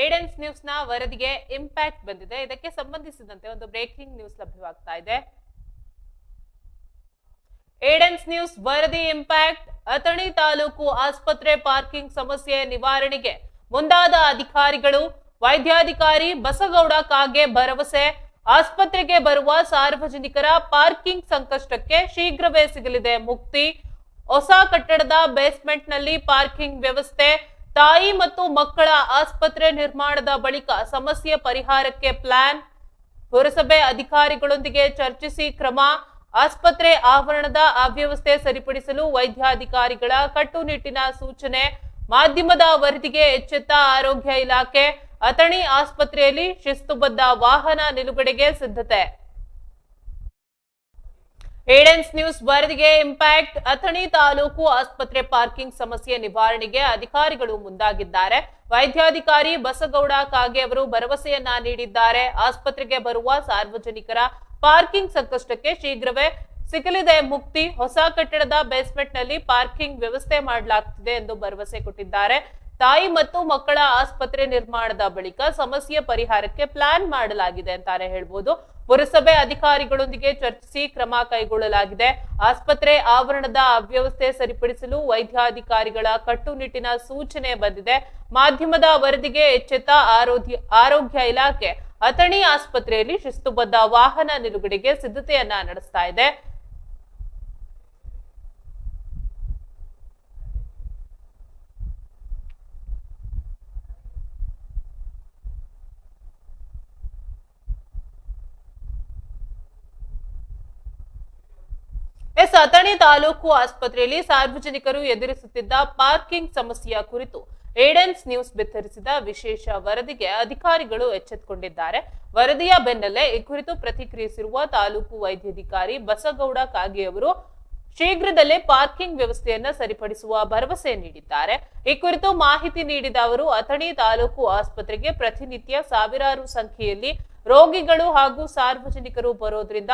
ಏಡೆನ್ಸ್ news ನ ವರದಿಗೆ impact ಬಂದಿದೆ. ಇದಕ್ಕೆ ಸಂಬಂಧಿಸಿದಂತೆ ಒಂದು ಬ್ರೇಕಿಂಗ್ ನ್ಯೂಸ್ ಲಭ್ಯವಾಗ್ತಾ ಇದೆ. ಏಡೆನ್ಸ್ ನ್ಯೂಸ್ ವರದಿ ಇಂಪ್ಯಾಕ್ಟ್. ಅಥಣಿ ತಾಲೂಕು ಆಸ್ಪತ್ರೆ ಪಾರ್ಕಿಂಗ್ ಸಮಸ್ಯೆ ನಿವಾರಣೆಗೆ ಮುಂದಾದ ಅಧಿಕಾರಿಗಳು. ವೈದ್ಯಾಧಿಕಾರಿ ಬಸಗೌಡ ಕಾಗೆ ಭರವಸೆ. ಆಸ್ಪತ್ರೆಗೆ ಬರುವ ಸಾರ್ವಜನಿಕರ ಪಾರ್ಕಿಂಗ್ ಸಂಕಷ್ಟಕ್ಕೆ ಶೀಘ್ರವೇ ಸಿಗಲಿದೆ ಮುಕ್ತಿ. ಹೊಸ ಕಟ್ಟಡದ ಬೇಸ್ಮೆಂಟ್ ನಲ್ಲಿ ಪಾರ್ಕಿಂಗ್ ವ್ಯವಸ್ಥೆ. ತಾಯಿ ಮತ್ತು ಮಕ್ಕಳ ಆಸ್ಪತ್ರೆ ನಿರ್ಮಾಣದ ಬಳಿಕ ಸಮಸ್ಯೆ ಪರಿಹಾರಕ್ಕೆ ಪ್ಲಾನ್. ಪುರಸಭೆ ಅಧಿಕಾರಿಗಳೊಂದಿಗೆ ಚರ್ಚಿಸಿ ಕ್ರಮ. ಆಸ್ಪತ್ರೆ ಆವರಣದ ಅವ್ಯವಸ್ಥೆ ಸರಿಪಡಿಸಲು ವೈದ್ಯಾಧಿಕಾರಿಗಳ ಕಟ್ಟುನಿಟ್ಟಿನ ಸೂಚನೆ. ಮಾಧ್ಯಮದ ವರದಿಗೆ ಎಚ್ಚೆತ್ತ ಆರೋಗ್ಯ ಇಲಾಖೆ. ಅಥಣಿ ಆಸ್ಪತ್ರೆಯಲ್ಲಿ ಶಿಸ್ತುಬದ್ಧ ವಾಹನ ನಿಲುಗಡೆಗೆ ಸಿದ್ಧತೆ. ಏಡೆನ್ಸ್ ನ್ಯೂಸ್ ವರದಿಗೆ ಇಂಪ್ಯಾಕ್ಟ್. ಅಥಣಿ ತಾಲೂಕು ಆಸ್ಪತ್ರೆ ಪಾರ್ಕಿಂಗ್ ಸಮಸ್ಯೆ ನಿವಾರಣೆಗೆ ಅಧಿಕಾರಿಗಳು ಮುಂದಾಗಿದ್ದಾರೆ. ವೈದ್ಯಾಧಿಕಾರಿ ಬಸಗೌಡ ಕಾಗೆ ಅವರು ಭರವಸೆಯನ್ನ ನೀಡಿದ್ದಾರೆ. ಆಸ್ಪತ್ರೆಗೆ ಬರುವ ಸಾರ್ವಜನಿಕರ ಪಾರ್ಕಿಂಗ್ ಸಂಕಷ್ಟಕ್ಕೆ ಶೀಘ್ರವೇ ಸಿಗಲಿದೆ ಮುಕ್ತಿ. ಹೊಸ ಕಟ್ಟಡದ ಬೇಸ್ಮೆಂಟ್ ನಲ್ಲಿ ಪಾರ್ಕಿಂಗ್ ವ್ಯವಸ್ಥೆ ಮಾಡಲಾಗುತ್ತಿದೆ ಎಂದು ಭರವಸೆ ಕೊಟ್ಟಿದ್ದಾರೆ. ತಾಯಿ ಮತ್ತು ಮಕ್ಕಳ ಆಸ್ಪತ್ರೆ ನಿರ್ಮಾಣದ ಬಳಿಕ ಸಮಸ್ಯೆ ಪರಿಹಾರಕ್ಕೆ ಪ್ಲಾನ್ ಮಾಡಲಾಗಿದೆ ಅಂತಾನೆ ಹೇಳ್ಬೋದು. ಪುರಸಭೆ ಅಧಿಕಾರಿಗಳೊಂದಿಗೆ ಚರ್ಚಿಸಿ ಕ್ರಮ ಕೈಗೊಳ್ಳಲಾಗಿದೆ. ಆಸ್ಪತ್ರೆ ಆವರಣದ ಅವ್ಯವಸ್ಥೆ ಸರಿಪಡಿಸಲು ವೈದ್ಯಾಧಿಕಾರಿಗಳ ಕಟ್ಟುನಿಟ್ಟಿನ ಸೂಚನೆ ಬಂದಿದೆ. ಮಾಧ್ಯಮದ ವರದಿಗೆ ಎಚ್ಚೆತ್ತ ಆರೋಗ್ಯ ಇಲಾಖೆ. ಅಥಣಿ ಆಸ್ಪತ್ರೆಯಲ್ಲಿ ಶಿಸ್ತುಬದ್ಧ ವಾಹನ ನಿಲುಗಡೆಗೆ ಸಿದ್ಧತೆಯನ್ನ ನಡೆಸ್ತಾ ಇದೆ. ಅಥಣಿ ತಾಲೂಕು ಆಸ್ಪತ್ರೆಯಲ್ಲಿ ಸಾರ್ವಜನಿಕರು ಎದುರಿಸುತ್ತಿದ್ದ ಪಾರ್ಕಿಂಗ್ ಸಮಸ್ಯೆಯ ಕುರಿತು ಏಡೆನ್ಸ್ ನ್ಯೂಸ್ ಬಿತ್ತರಿಸಿದ ವಿಶೇಷ ವರದಿಗೆ ಅಧಿಕಾರಿಗಳು ಎಚ್ಚೆತ್ತುಕೊಂಡಿದ್ದಾರೆ. ವರದಿಯ ಬೆನ್ನಲ್ಲೇ ಈ ಕುರಿತು ಪ್ರತಿಕ್ರಿಯಿಸಿರುವ ತಾಲೂಕು ವೈದ್ಯಾಧಿಕಾರಿ ಬಸಗೌಡ ಕಾಗೆ ಅವರು ಶೀಘ್ರದಲ್ಲೇ ಪಾರ್ಕಿಂಗ್ ವ್ಯವಸ್ಥೆಯನ್ನ ಸರಿಪಡಿಸುವ ಭರವಸೆ ನೀಡಿದ್ದಾರೆ. ಈ ಕುರಿತು ಮಾಹಿತಿ ನೀಡಿದ ಅವರು ಅಥಣಿ ತಾಲೂಕು ಆಸ್ಪತ್ರೆಗೆ ಪ್ರತಿನಿತ್ಯ ಸಾವಿರಾರು ಸಂಖ್ಯೆಯಲ್ಲಿ ರೋಗಿಗಳು ಹಾಗೂ ಸಾರ್ವಜನಿಕರು ಬರೋದ್ರಿಂದ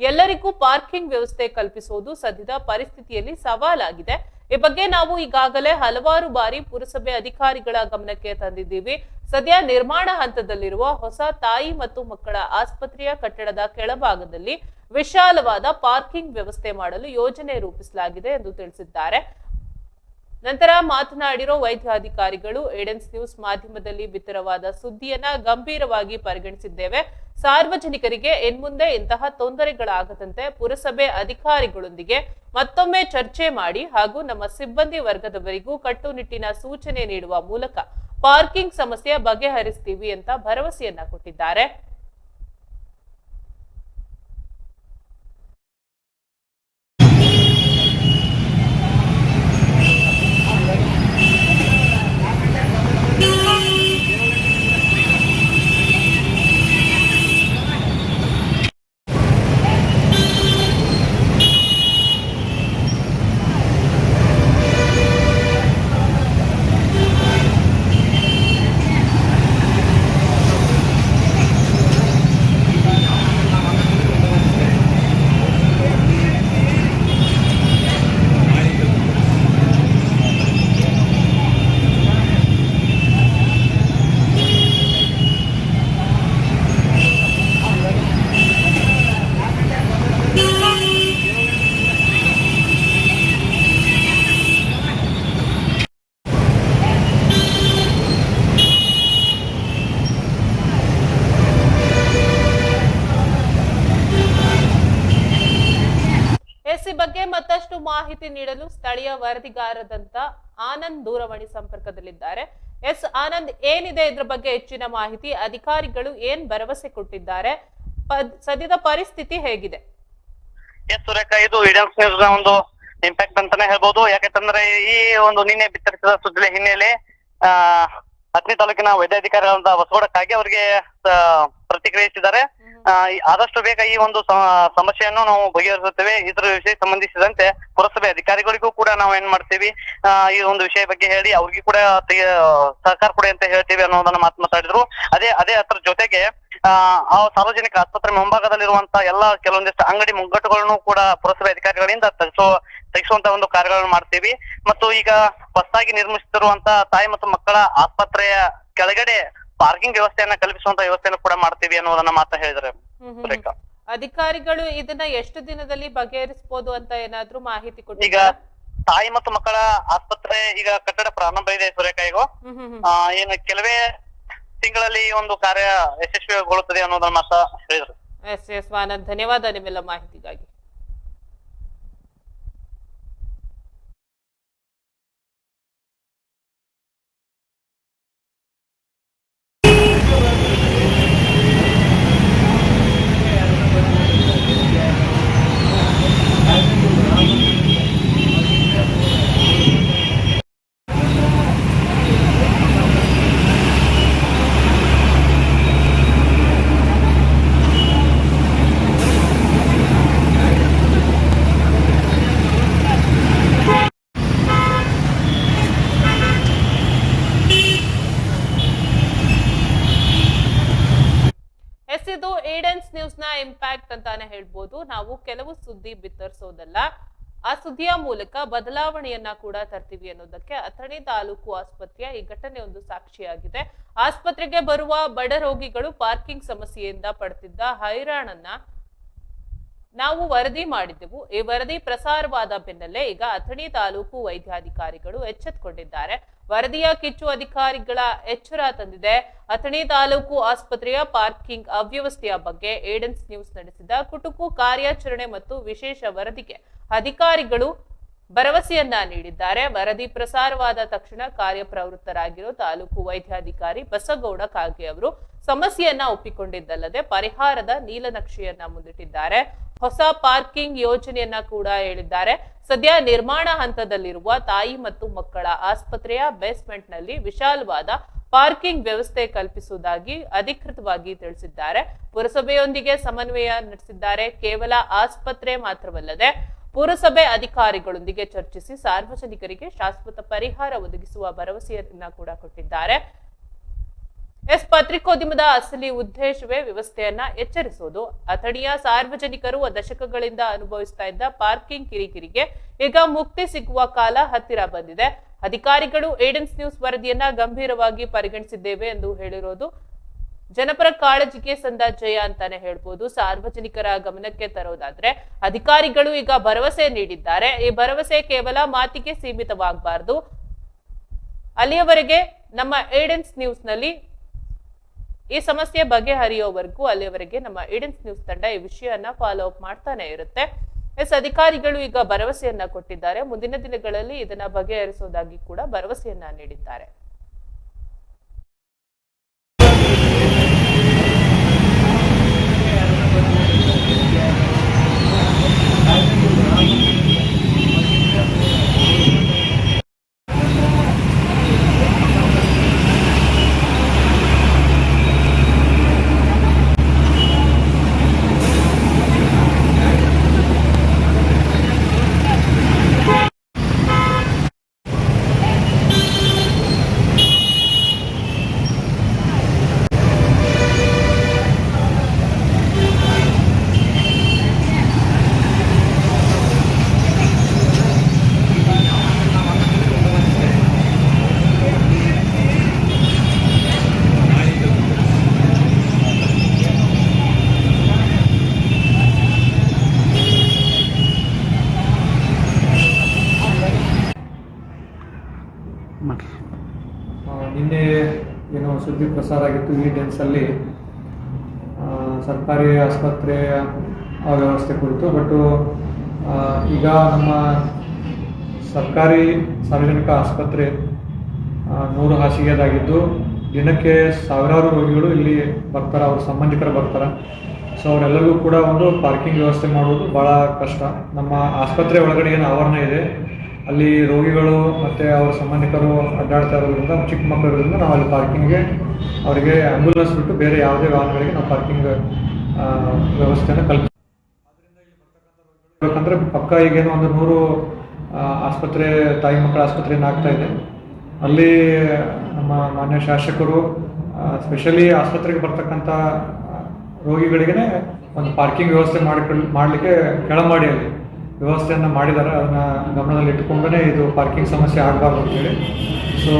ಎಲ್ಲರಿಗೂ ಪಾರ್ಕಿಂಗ್ ವ್ಯವಸ್ಥೆ ಕಲ್ಪಿಸುವುದು ಸದ್ಯದ ಪರಿಸ್ಥಿತಿಯಲ್ಲಿ ಸವಾಲಾಗಿದೆ. ಈ ಬಗ್ಗೆ ನಾವು ಈಗಾಗಲೇ ಹಲವಾರು ಬಾರಿ ಪುರಸಭೆ ಅಧಿಕಾರಿಗಳ ಗಮನಕ್ಕೆ ತಂದಿದ್ದೀವಿ. ಸದ್ಯ ನಿರ್ಮಾಣ ಹಂತದಲ್ಲಿರುವ ಹೊಸ ತಾಯಿ ಮತ್ತು ಮಕ್ಕಳ ಆಸ್ಪತ್ರೆಯ ಕಟ್ಟಡದ ಕೆಳಭಾಗದಲ್ಲಿ ವಿಶಾಲವಾದ ಪಾರ್ಕಿಂಗ್ ವ್ಯವಸ್ಥೆ ಮಾಡಲು ಯೋಜನೆ ರೂಪಿಸಲಾಗಿದೆ ಎಂದು ತಿಳಿಸಿದ್ದಾರೆ. ನಂತರ ಮಾತನಾಡಿರೋ ವೈದ್ಯಾಧಿಕಾರಿಗಳು ಏಡೆನ್ಸ್ ನ್ಯೂಸ್ ಮಾಧ್ಯಮದಲ್ಲಿ ಬಿತ್ತರವಾದ ಸುದ್ದಿಯನ್ನ ಗಂಭೀರವಾಗಿ ಪರಿಗಣಿಸಿದ್ದೇವೆ. ಸಾರ್ವಜನಿಕರಿಗೆ ಇನ್ಮುಂದೆ ಇಂತಹ ತೊಂದರೆಗಳಾಗದಂತೆ ಪುರಸಭೆ ಅಧಿಕಾರಿಗಳೊಂದಿಗೆ ಮತ್ತೊಮ್ಮೆ ಚರ್ಚೆ ಮಾಡಿ ಹಾಗೂ ನಮ್ಮ ಸಿಬ್ಬಂದಿ ವರ್ಗದವರಿಗೂ ಕಟ್ಟುನಿಟ್ಟಿನ ಸೂಚನೆ ನೀಡುವ ಮೂಲಕ ಪಾರ್ಕಿಂಗ್ ಸಮಸ್ಯೆ ಬಗೆಹರಿಸ್ತೀವಿ ಅಂತ ಭರವಸೆಯನ್ನ ಕೊಟ್ಟಿದ್ದಾರೆ. ಈ ಬಗ್ಗೆ ಮತ್ತಷ್ಟು ಮಾಹಿತಿ ನೀಡಲು ಸ್ಥಳೀಯ ವರದಿಗಾರದಂತ ಆನಂದ್ ದೂರವಾಣಿ ಸಂಪರ್ಕದಲ್ಲಿದ್ದಾರೆ. ಎಸ್ ಆನಂದ್, ಏನಿದೆ ಇದ್ರ ಬಗ್ಗೆ ಹೆಚ್ಚಿನ ಮಾಹಿತಿ? ಅಧಿಕಾರಿಗಳು ಏನ್ ಭರವಸೆ ಕೊಟ್ಟಿದ್ದಾರೆ? ಸದ್ಯದ ಪರಿಸ್ಥಿತಿ ಹೇಗಿದೆ? ಎಸ್ ಸುರೇಖ, ಇದು ಏಡೆನ್ಸ್ ನ್ಯೂಸ್ ನ ಒಂದು ಇಂಪ್ಯಾಕ್ಟ್ ಅಂತಾನೆ ಹೇಳ್ಬೋದು. ಯಾಕಂತಂದ್ರೆ ಈ ಒಂದು ನಿನ್ನೆ ಬಿತ್ತರಿಸಿದ ಸುದ್ದಿ ಹಿನ್ನೆಲೆ ಅಥಣಿ ತಾಲೂಕಿನ ವೈದ್ಯಾಧಿಕಾರಿಗಳಾದ ಬಸಗೌಡ ಕಾಗೆ ಅವರಿಗೆ ಪ್ರತಿಕ್ರಿಯಿಸಿದ್ದಾರೆ. ಆದಷ್ಟು ಬೇಗ ಈ ಒಂದು ಸಮಸ್ಯೆಯನ್ನು ನಾವು ಬಗೆಹರಿಸುತ್ತೇವೆ. ಇದ್ರ ವಿಷಯ ಸಂಬಂಧಿಸಿದಂತೆ ಪುರಸಭೆ ಅಧಿಕಾರಿಗಳಿಗೂ ಕೂಡ ನಾವು ಏನ್ ಮಾಡ್ತೀವಿ, ಈ ಒಂದು ವಿಷಯ ಬಗ್ಗೆ ಹೇಳಿ ಅವ್ರಿಗೆ ಕೂಡ ಸಹಕಾರ ಕೊಡಿ ಅಂತ ಹೇಳ್ತೀವಿ ಅನ್ನೋದನ್ನ ಮಾತಾಡಿದ್ರು. ಅದೇ ಅದ್ರ ಜೊತೆಗೆ ಆ ಸಾರ್ವಜನಿಕ ಆಸ್ಪತ್ರೆ ಮುಂಭಾಗದಲ್ಲಿರುವಂತ ಎಲ್ಲಾ ಕೆಲವೊಂದಿಷ್ಟು ಅಂಗಡಿ ಮುಂಗಟ್ಟುಗಳನ್ನು ಕೂಡ ಪುರಸಭೆ ಅಧಿಕಾರಿಗಳಿಂದ ತೆಗೆಸುವಂತ ಒಂದು ಕಾರ್ಯಗಳನ್ನು ಮಾಡ್ತೀವಿ. ಮತ್ತು ಈಗ ಹೊಸದಾಗಿ ನಿರ್ಮಿಸುತ್ತಿರುವಂತ ತಾಯಿ ಮತ್ತು ಮಕ್ಕಳ ಆಸ್ಪತ್ರೆಯ ಕೆಳಗಡೆ ಪಾರ್ಕಿಂಗ್ ವ್ಯವಸ್ಥೆಯನ್ನ ಕಲ್ಪಿಸುವಂತ ವ್ಯವಸ್ಥೆಯನ್ನು ಕೂಡ ಮಾಡ್ತೀವಿ ಅನ್ನೋದನ್ನ ಮಾತ್ರ ಹೇಳಿದ್ದಾರೆ ಸುರೇಖಾ. ಅಧಿಕಾರಿಗಳು ಇದನ್ನ ಎಷ್ಟು ದಿನದಲ್ಲಿ ಬಗೆಹರಿಸಬಹುದು ಅಂತ ಏನಾದ್ರೂ ಮಾಹಿತಿ ಈಗ ಕೊಟ್ಟಿದ್ದೀರಾ? ತಾಯಿ ಮತ್ತು ಮಕ್ಕಳ ಆಸ್ಪತ್ರೆ ಈಗ ಕಟ್ಟಡ ಪ್ರಾರಂಭ ಇದೆ ಸುರೇಖಾ. ಈಗ ಏನು ಕೆಲವೇ ತಿಂಗಳಲ್ಲಿ ಈ ಒಂದು ಕಾರ್ಯ ಯಶಸ್ವಿಗೊಳ್ಳುತ್ತದೆ ಅನ್ನೋದನ್ನ ಮಾತ್ರ ಹೇಳಿದ್ರು. ಎಸ್ ಆನಂದ್, ಧನ್ಯವಾದ ನಿಮ್ಮೆಲ್ಲ ಮಾಹಿತಿಗಾಗಿ. ಇದು ಏಡೆನ್ಸ್ ನ್ಯೂಸ್ ನ ಇಂಪ್ಯಾಕ್ಟ್ ಅಂತಾನೆ ಹೇಳ್ಬೋದು. ನಾವು ಕೆಲವು ಸುದ್ದಿ ಬಿತ್ತರಿಸೋದಲ್ಲ, ಆ ಸುದ್ದಿಯ ಮೂಲಕ ಬದಲಾವಣೆಯನ್ನ ಕೂಡ ತರ್ತೀವಿ ಅನ್ನೋದಕ್ಕೆ ಅಥಣಿ ತಾಲೂಕು ಆಸ್ಪತ್ರೆಯ ಈ ಘಟನೆ ಒಂದು ಸಾಕ್ಷಿಯಾಗಿದೆ. ಆಸ್ಪತ್ರೆಗೆ ಬರುವ ಬಡ ರೋಗಿಗಳು ಪಾರ್ಕಿಂಗ್ ಸಮಸ್ಯೆಯಿಂದ ಪಡ್ತಿದ್ದ ಹೈರಾಣನ್ನ ನಾವು ವರದಿ ಮಾಡಿದ್ದೆವು. ಈ ವರದಿ ಪ್ರಸಾರವಾದ ಬೆನ್ನಲ್ಲೇ ಈಗ ಅಥಣಿ ತಾಲೂಕು ವೈದ್ಯಾಧಿಕಾರಿಗಳು ಎಚ್ಚೆತ್ತುಕೊಂಡಿದ್ದಾರೆ. ವರದಿಯ ಕಿಚ್ಚು ಅಧಿಕಾರಿಗಳ ಎಚ್ಚರ ತಂದಿದೆ. ಅಥಣಿ ತಾಲೂಕು ಆಸ್ಪತ್ರೆಯ ಪಾರ್ಕಿಂಗ್ ಅವ್ಯವಸ್ಥೆಯ ಬಗ್ಗೆ ಏಡೆನ್ಸ್ ನ್ಯೂಸ್ ನಡೆಸಿದ ಕುಟುಕು ಕಾರ್ಯಾಚರಣೆ ಮತ್ತು ವಿಶೇಷ ವರದಿಗೆ ಅಧಿಕಾರಿಗಳು ಭರವಸೆಯನ್ನ ನೀಡಿದ್ದಾರೆ. ವರದಿ ಪ್ರಸಾರವಾದ ತಕ್ಷಣ ಕಾರ್ಯಪ್ರವೃತ್ತರಾಗಿರೋ ತಾಲೂಕು ವೈದ್ಯಾಧಿಕಾರಿ ಬಸಗೌಡ ಕಾಗೆ ಅವರು ಸಮಸ್ಯೆಯನ್ನ ಒಪ್ಪಿಕೊಂಡಿದ್ದಲ್ಲದೆ ಪರಿಹಾರದ ನೀಲನಕ್ಷೆಯನ್ನ ಮುಂದಿಟ್ಟಿದ್ದಾರೆ. ಹೊಸ ಪಾರ್ಕಿಂಗ್ ಯೋಜನೆಯನ್ನ ಕೂಡ ಹೇಳಿದ್ದಾರೆ. ಸದ್ಯ ನಿರ್ಮಾಣ ಹಂತದಲ್ಲಿರುವ ತಾಯಿ ಮತ್ತು ಮಕ್ಕಳ ಆಸ್ಪತ್ರೆಯ ಬೇಸ್ಮೆಂಟ್ ನಲ್ಲಿ ವಿಶಾಲವಾದ ಪಾರ್ಕಿಂಗ್ ವ್ಯವಸ್ಥೆ ಕಲ್ಪಿಸುವುದಾಗಿ ಅಧಿಕೃತವಾಗಿ ತಿಳಿಸಿದ್ದಾರೆ. ಪುರಸಭೆಯೊಂದಿಗೆ ಸಮನ್ವಯ ನಡೆಸಿದ್ದಾರೆ. ಕೇವಲ ಆಸ್ಪತ್ರೆ ಮಾತ್ರವಲ್ಲದೆ ಪುರಸಭೆ ಅಧಿಕಾರಿಗಳೊಂದಿಗೆ ಚರ್ಚಿಸಿ ಸಾರ್ವಜನಿಕರಿಗೆ ಶಾಶ್ವತ ಪರಿಹಾರ ಒದಗಿಸುವ ಭರವಸೆಯನ್ನ ಕೂಡ ಕೊಟ್ಟಿದ್ದಾರೆ. ಪತ್ರಿಕೋದ್ಯಮದ ಅಸಲಿ ಉದ್ದೇಶವೇ ವ್ಯವಸ್ಥೆಯನ್ನ ಎಚ್ಚರಿಸುವುದು. ಅಥಣಿಯ ಸಾರ್ವಜನಿಕರು ದಶಕಗಳಿಂದ ಅನುಭವಿಸ್ತಾ ಇದ್ದ ಪಾರ್ಕಿಂಗ್ ಕಿರಿಕಿರಿಗೆ ಈಗ ಮುಕ್ತಿ ಸಿಗುವ ಕಾಲ ಹತ್ತಿರ ಬಂದಿದೆ. ಅಧಿಕಾರಿಗಳು ಏಡೆನ್ಸ್ ನ್ಯೂಸ್ ವರದಿಯನ್ನ ಗಂಭೀರವಾಗಿ ಪರಿಗಣಿಸಿದ್ದೇವೆ ಎಂದು ಹೇಳಿರೋದು ಜನಪರ ಕಾಳಜಿಗೆ ಸಂದ ಜಯ ಅಂತಾನೆ ಹೇಳ್ಬೋದು. ಸಾರ್ವಜನಿಕರ ಗಮನಕ್ಕೆ ತರೋದಾದ್ರೆ ಅಧಿಕಾರಿಗಳು ಈಗ ಭರವಸೆ ನೀಡಿದ್ದಾರೆ. ಈ ಭರವಸೆ ಕೇವಲ ಮಾತಿಗೆ ಸೀಮಿತವಾಗಬಾರದು. ಅಲ್ಲಿಯವರೆಗೆ ನಮ್ಮ ಏಡೆನ್ಸ್ ನ್ಯೂಸ್ ನಲ್ಲಿ ಈ ಸಮಸ್ಯೆ ಬಗೆಹರಿಯೋವರೆಗೂ ಅಲ್ಲಿಯವರೆಗೆ ನಮ್ಮ ಏಡೆನ್ಸ್ ನ್ಯೂಸ್ ತಂಡ ಈ ವಿಷಯವನ್ನ ಫಾಲೋ ಅಪ್ ಮಾಡ್ತಾನೆ ಇರುತ್ತೆ. ಅಧಿಕಾರಿಗಳು ಈಗ ಭರವಸೆಯನ್ನ ಕೊಟ್ಟಿದ್ದಾರೆ. ಮುಂದಿನ ದಿನಗಳಲ್ಲಿ ಇದನ್ನ ಬಗೆಹರಿಸೋದಾಗಿ ಕೂಡ ಭರವಸೆಯನ್ನ ನೀಡಿದ್ದಾರೆ. ನಿನ್ನೆ ಏನೋ ಸುದ್ದಿ ಪ್ರಸಾರ ಆಗಿತ್ತು ಈ ಡೆನ್ಸಲ್ಲಿ ಸರ್ಕಾರಿ ಆಸ್ಪತ್ರೆಯ ವ್ಯವಸ್ಥೆ ಕುರಿತು. ಬಟ್ ಈಗ ನಮ್ಮ ಸರ್ಕಾರಿ ಸಾರ್ವಜನಿಕ ಆಸ್ಪತ್ರೆ 100 ಹಾಸಿಗೆದಾಗಿದ್ದು ದಿನಕ್ಕೆ ಸಾವಿರಾರು ರೋಗಿಗಳು ಇಲ್ಲಿ ಬರ್ತಾರೆ, ಅವ್ರ ಸಂಬಂಧಿಕರು ಬರ್ತಾರೆ. ಸೊ ಅವರೆಲ್ಲರಿಗೂ ಕೂಡ ಒಂದು ಪಾರ್ಕಿಂಗ್ ವ್ಯವಸ್ಥೆ ಮಾಡೋದು ಭಾಳ ಕಷ್ಟ. ನಮ್ಮ ಆಸ್ಪತ್ರೆ ಒಳಗಡೆ ಏನು ಆವರಣ ಇದೆ ಅಲ್ಲಿ ರೋಗಿಗಳು ಮತ್ತು ಅವರ ಸಂಬಂಧಿಕರು ಅಡ್ಡಾಡ್ತಾ ಇರೋದ್ರಿಂದ, ಚಿಕ್ಕ ಮಕ್ಕಳು ಇರೋದ್ರಿಂದ ನಾವು ಅಲ್ಲಿ ಪಾರ್ಕಿಂಗ್ಗೆ ಅವರಿಗೆ ಆಂಬ್ಯುಲೆನ್ಸ್ ಬಿಟ್ಟು ಬೇರೆ ಯಾವುದೇ ವಾಹನಗಳಿಗೆ ನಾವು ಪಾರ್ಕಿಂಗ್ ವ್ಯವಸ್ಥೆಯನ್ನು ಕಲ್ಪಿಸ್ತೀವಿ. ಯಾಕಂದರೆ ಪಕ್ಕ ಈಗೇನೋ ಒಂದು 100 ಆಸ್ಪತ್ರೆ ತಾಯಿ ಮಕ್ಕಳ ಆಸ್ಪತ್ರೆಯನ್ನು ಆಗ್ತಾ ಇದೆ. ಅಲ್ಲಿ ನಮ್ಮ ಮಾನ್ಯ ಶಾಸಕರು ಸ್ಪೆಷಲಿ ಆಸ್ಪತ್ರೆಗೆ ಬರ್ತಕ್ಕಂಥ ರೋಗಿಗಳಿಗೆ ಒಂದು ಪಾರ್ಕಿಂಗ್ ವ್ಯವಸ್ಥೆ ಮಾಡಲಿಕ್ಕೆ ಕೆಳಮಾಡಿಯಲ್ಲಿ ವ್ಯವಸ್ಥೆಯನ್ನು ಮಾಡಿದ್ದಾರೆ. ಅದನ್ನು ಗಮನದಲ್ಲಿ ಇಟ್ಟುಕೊಂಡೇ ಇದು ಪಾರ್ಕಿಂಗ್ ಸಮಸ್ಯೆ ಆಗಬಾರ್ದು ಅಂತೇಳಿ. ಸೊ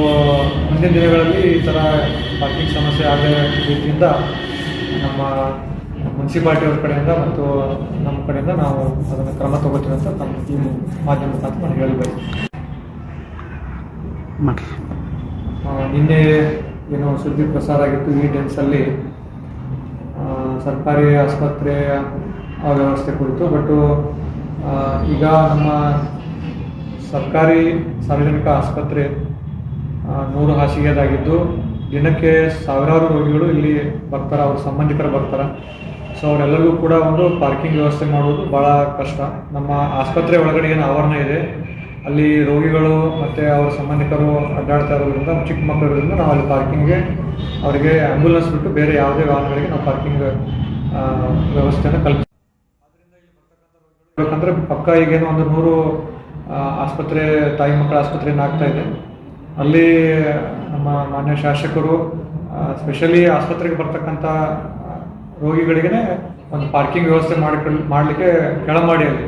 ಮುಂದಿನ ದಿನಗಳಲ್ಲಿ ಈ ಥರ ಪಾರ್ಕಿಂಗ್ ಸಮಸ್ಯೆ ಆಗೋ ರೀತಿಯಿಂದ ನಮ್ಮ ಮುನ್ಸಿಪಾಲ್ಟಿಯವ್ರ ಕಡೆಯಿಂದ ಮತ್ತು ನಮ್ಮ ಕಡೆಯಿಂದ ನಾವು ಅದನ್ನು ಕ್ರಮ ತಗೋತೀವಿ ಅಂತ ನಮ್ಮ ಈ ಮಾಧ್ಯಮ ಮುಖಾಂತರ ನಾನು ಹೇಳಬೇಕು. ನಿನ್ನೆ ಏನೋ ಸುದ್ದಿ ಪ್ರಸಾರ ಆಗಿತ್ತು, ಈ ಡೆನ್ಸಲ್ಲಿ ಸರ್ಕಾರಿ ಆಸ್ಪತ್ರೆ ವ್ಯವಸ್ಥೆ ಕುರಿತು. ಬಟ್ ಈಗ ನಮ್ಮ ಸರ್ಕಾರಿ ಸಾರ್ವಜನಿಕ ಆಸ್ಪತ್ರೆ 100 ಹಾಸಿಗೆದಾಗಿದ್ದು ದಿನಕ್ಕೆ ಸಾವಿರಾರು ರೋಗಿಗಳು ಇಲ್ಲಿ ಬರ್ತಾರೆ, ಅವ್ರ ಸಂಬಂಧಿಕರು ಬರ್ತಾರೆ. ಸೊ ಅವರೆಲ್ಲರಿಗೂ ಕೂಡ ಒಂದು ಪಾರ್ಕಿಂಗ್ ವ್ಯವಸ್ಥೆ ಮಾಡೋದು ಭಾಳ ಕಷ್ಟ. ನಮ್ಮ ಆಸ್ಪತ್ರೆ ಒಳಗಡೆ ಏನು ಆವರಣ ಇದೆ ಅಲ್ಲಿ ರೋಗಿಗಳು ಮತ್ತು ಅವ್ರ ಸಂಬಂಧಿಕರು ಅಡ್ಡಾಡ್ತಾ ಇರೋದ್ರಿಂದ, ಚಿಕ್ಕ ಮಕ್ಕಳು ಇರೋದ್ರಿಂದ ನಾವು ಅಲ್ಲಿ ಪಾರ್ಕಿಂಗ್ಗೆ ಅವರಿಗೆ ಆ್ಯಂಬುಲೆನ್ಸ್ ಬಿಟ್ಟು ಬೇರೆ ಯಾವುದೇ ವಾಹನಗಳಿಗೆ ನಾವು ಪಾರ್ಕಿಂಗ್ ವ್ಯವಸ್ಥೆಯನ್ನು ಕಲ್ಪಿಸ್ತೀವಿ. ಯಾಕಂದರೆ ಪಕ್ಕ ಈಗೇನು ಒಂದು 100 ಆಸ್ಪತ್ರೆ, ತಾಯಿ ಮಕ್ಕಳ ಆಸ್ಪತ್ರೆಯನ್ನು ಆಗ್ತಾ ಇದೆ. ಅಲ್ಲಿ ನಮ್ಮ ಮಾನ್ಯ ಶಾಸಕರು ಸ್ಪೆಷಲಿ ಆಸ್ಪತ್ರೆಗೆ ಬರ್ತಕ್ಕಂಥ ರೋಗಿಗಳಿಗೆ ಒಂದು ಪಾರ್ಕಿಂಗ್ ವ್ಯವಸ್ಥೆ ಮಾಡಲಿಕ್ಕೆ ಕೆಳಮಾಡಿಯಲ್ಲಿ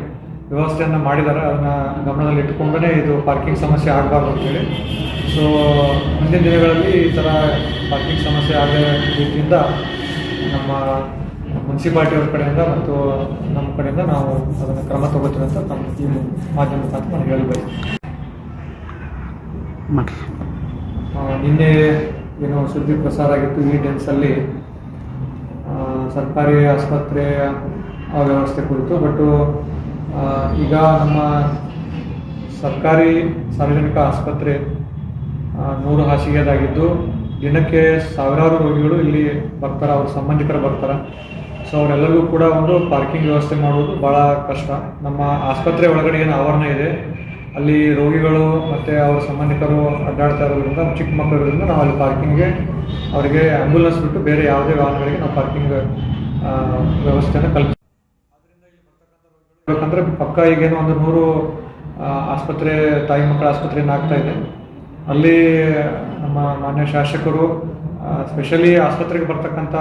ವ್ಯವಸ್ಥೆಯನ್ನು ಮಾಡಿದ್ದಾರೆ. ಅದನ್ನು ಗಮನದಲ್ಲಿ ಇಟ್ಟುಕೊಂಡೇ ಇದು ಪಾರ್ಕಿಂಗ್ ಸಮಸ್ಯೆ ಆಗಬಾರ್ದು ಅಂತೇಳಿ. ಸೊ ಮುಂದಿನ ದಿನಗಳಲ್ಲಿ ಈ ಥರ ಪಾರ್ಕಿಂಗ್ ಸಮಸ್ಯೆ ಆಗೋ ರೀತಿಯಿಂದ ನಮ್ಮ ಮುನ್ಸಿಪಾಲ್ಟಿಯವ್ರ ಕಡೆಯಿಂದ ಮತ್ತು ನಮ್ಮ ಕಡೆಯಿಂದ ನಾವು ಅದನ್ನು ಕ್ರಮ ತಗೋತೀವಿ ಅಂತ ನಮ್ಮ ಈ ಮಾಧ್ಯಮ ಮುಖಾಂತರ ನಾನು ಹೇಳಬೇಕು. ನಿನ್ನೆ ಏನೋ ಸುದ್ದಿ ಪ್ರಸಾರ ಆಗಿತ್ತು, ಈ ಡೆನ್ಸಲ್ಲಿ ಸರ್ಕಾರಿ ಆಸ್ಪತ್ರೆ ವ್ಯವಸ್ಥೆ ಕುರಿತು. ಬಟ್ ಈಗ ನಮ್ಮ ಸರ್ಕಾರಿ ಸಾರ್ವಜನಿಕ ಆಸ್ಪತ್ರೆ 100 ಹಾಸಿಗೆದಾಗಿದ್ದು ದಿನಕ್ಕೆ ಸಾವಿರಾರು ರೋಗಿಗಳು ಇಲ್ಲಿ ಬರ್ತಾರೆ, ಅವ್ರ ಸಂಬಂಧಿಕರು ಬರ್ತಾರೆ. ಸೊ ಅವರೆಲ್ಲರಿಗೂ ಕೂಡ ಒಂದು ಪಾರ್ಕಿಂಗ್ ವ್ಯವಸ್ಥೆ ಮಾಡೋದು ಭಾಳ ಕಷ್ಟ. ನಮ್ಮ ಆಸ್ಪತ್ರೆ ಒಳಗಡೆ ಏನು ಆವರಣ ಇದೆ ಅಲ್ಲಿ ರೋಗಿಗಳು ಮತ್ತು ಅವ್ರ ಸಂಬಂಧಿಕರು ಅಡ್ಡಾಡ್ತಾ ಇರೋದ್ರಿಂದ, ಚಿಕ್ಕ ಮಕ್ಕಳು ಇರೋದ್ರಿಂದ ನಾವು ಅಲ್ಲಿ ಪಾರ್ಕಿಂಗ್ಗೆ ಅವರಿಗೆ ಆ್ಯಂಬುಲೆನ್ಸ್ ಬಿಟ್ಟು ಬೇರೆ ಯಾವುದೇ ವಾಹನಗಳಿಗೆ ನಾವು ಪಾರ್ಕಿಂಗ್ ವ್ಯವಸ್ಥೆಯನ್ನು ಕಲ್ಪಿಸ್ತೀವಿ. ಯಾಕಂದರೆ ಪಕ್ಕ ಈಗೇನು ಒಂದು 100 ಆಸ್ಪತ್ರೆ, ತಾಯಿ ಮಕ್ಕಳ ಆಸ್ಪತ್ರೆಯನ್ನು ಆಗ್ತಾ ಇದೆ. ಅಲ್ಲಿ ನಮ್ಮ ಮಾನ್ಯ ಶಾಸಕರು ಸ್ಪೆಷಲಿ ಆಸ್ಪತ್ರೆಗೆ ಬರ್ತಕ್ಕಂಥ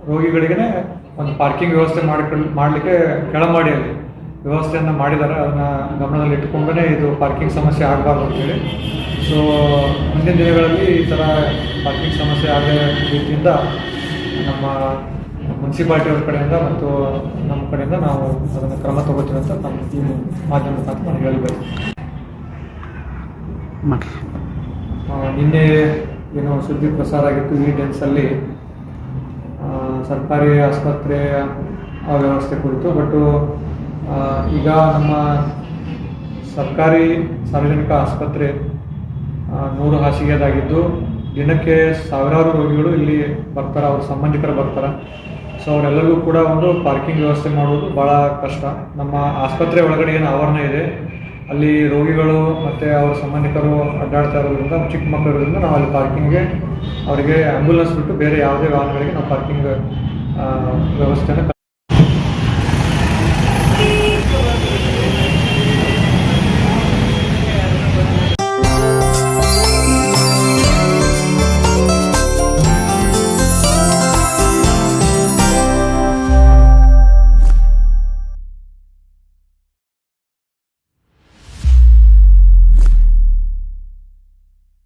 ರೋಗಿಗಳಿಗೆ ಒಂದು ಪಾರ್ಕಿಂಗ್ ವ್ಯವಸ್ಥೆ ಮಾಡಲಿಕ್ಕೆ ಕೆಳಮಾಡಿಯಲ್ಲಿ ವ್ಯವಸ್ಥೆಯನ್ನು ಮಾಡಿದ್ದಾರೆ. ಅದನ್ನು ಗಮನದಲ್ಲಿ ಇಟ್ಟುಕೊಂಡೇ ಇದು ಪಾರ್ಕಿಂಗ್ ಸಮಸ್ಯೆ ಆಗಬಾರ್ದು ಅಂತೇಳಿ. ಸೊ ಮುಂದಿನ ದಿನಗಳಲ್ಲಿ ಈ ಥರ ಪಾರ್ಕಿಂಗ್ ಸಮಸ್ಯೆ ಆಗೋ ರೀತಿಯಿಂದ ನಮ್ಮ ಮುನ್ಸಿಪಾಲ್ಟಿಯವ್ರ ಕಡೆಯಿಂದ ಮತ್ತು ನಮ್ಮ ಕಡೆಯಿಂದ ನಾವು ಅದನ್ನು ಕ್ರಮ ತಗೋತೀವಿ ಅಂತ ನಮ್ಮ ಈ ಮಾಧ್ಯಮ ಮುಖಾಂತರ ನಾನು ಹೇಳಬೇಕು. ನಿನ್ನೆ ಏನೋ ಸುದ್ದಿ ಪ್ರಸಾರ ಆಗಿತ್ತು, ಈ ಡೆನ್ಸಲ್ಲಿ ಸರ್ಕಾರಿ ಆಸ್ಪತ್ರೆ ವ್ಯವಸ್ಥೆ ಕುರಿತು. ಬಟ್ ಈಗ ನಮ್ಮ ಸರ್ಕಾರಿ ಸಾರ್ವಜನಿಕ ಆಸ್ಪತ್ರೆ 100 ಹಾಸಿಗೆದಾಗಿದ್ದು ದಿನಕ್ಕೆ ಸಾವಿರಾರು ರೋಗಿಗಳು ಇಲ್ಲಿ ಬರ್ತಾರೆ, ಅವ್ರ ಸಂಬಂಧಿಕರು ಬರ್ತಾರೆ. ಸೊ ಅವರೆಲ್ಲರಿಗೂ ಕೂಡ ಒಂದು ಪಾರ್ಕಿಂಗ್ ವ್ಯವಸ್ಥೆ ಮಾಡೋದು ಭಾಳ ಕಷ್ಟ. ನಮ್ಮ ಆಸ್ಪತ್ರೆ ಒಳಗಡೆ ಏನು ಆವರಣ ಇದೆ ಅಲ್ಲಿ ರೋಗಿಗಳು ಮತ್ತು ಅವ್ರ ಸಂಬಂಧಿಕರು ಅಡ್ಡಾಡ್ತಾ ಇರೋದ್ರಿಂದ, ಚಿಕ್ಕ ಮಕ್ಕಳು ಇರೋದ್ರಿಂದ ನಾವು ಅಲ್ಲಿ ಪಾರ್ಕಿಂಗ್ಗೆ ಅವರಿಗೆ ಆ್ಯಂಬುಲೆನ್ಸ್ ಬಿಟ್ಟು ಬೇರೆ ಯಾವುದೇ ವಾಹನಗಳಿಗೆ ನಾವು ಪಾರ್ಕಿಂಗ್ ವ್ಯವಸ್ಥೆಯನ್ನು